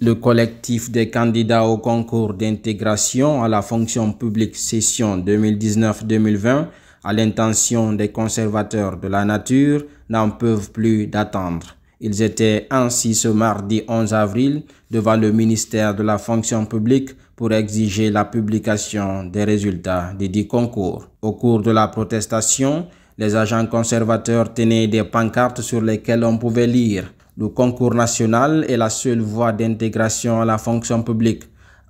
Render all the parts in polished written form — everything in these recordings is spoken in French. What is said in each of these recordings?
Le collectif des candidats au concours d'intégration à la fonction publique session 2019-2020 à l'intention des conservateurs de la nature n'en peuvent plus d'attendre. Ils étaient ainsi ce mardi 11 avril devant le ministère de la fonction publique pour exiger la publication des résultats des dix concours. Au cours de la protestation, les agents conservateurs tenaient des pancartes sur lesquelles on pouvait lire « Le concours national est la seule voie d'intégration à la fonction publique.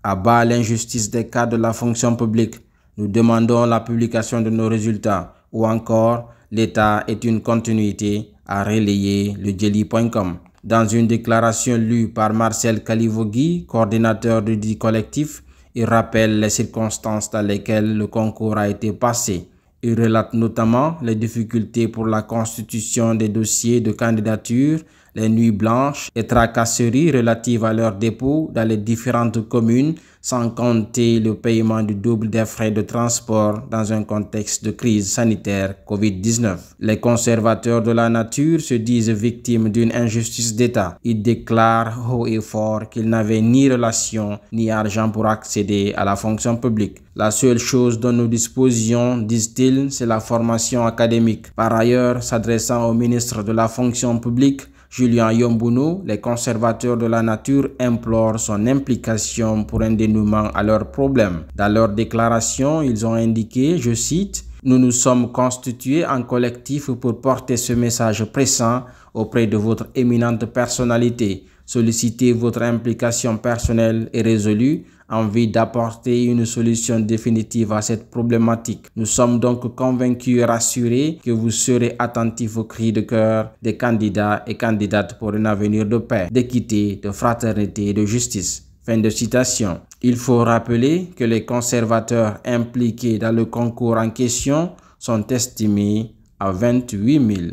À bas l'injustice des cadres de la fonction publique. Nous demandons la publication de nos résultats. » Ou encore « L'État est une continuité » a relayé le Djeli.com. Dans une déclaration lue par Marcel Kalivogui, coordinateur du dit collectif, il rappelle les circonstances dans lesquelles le concours a été passé. Il relate notamment les difficultés pour la constitution des dossiers de candidature, les nuits blanches et tracasseries relatives à leur dépôt dans les différentes communes, sans compter le paiement du double des frais de transport dans un contexte de crise sanitaire Covid-19. Les conservateurs de la nature se disent victimes d'une injustice d'État. Ils déclarent haut et fort qu'ils n'avaient ni relation ni argent pour accéder à la fonction publique. La seule chose dont nous disposions, disent-ils, c'est la formation académique. Par ailleurs, s'adressant au ministre de la fonction publique, Julien Yombouno, les conservateurs de la nature implorent son implication pour un dénouement à leurs problèmes. Dans leur déclaration, ils ont indiqué, je cite, « Nous nous sommes constitués en collectif pour porter ce message pressant auprès de votre éminente personnalité. Solliciter votre implication personnelle et résolue en vue d'apporter une solution définitive à cette problématique. Nous sommes donc convaincus et rassurés que vous serez attentifs aux cris de cœur des candidats et candidates pour un avenir de paix, d'équité, de fraternité et de justice. » Fin de citation. Il faut rappeler que les conservateurs impliqués dans le concours en question sont estimés à 28 000.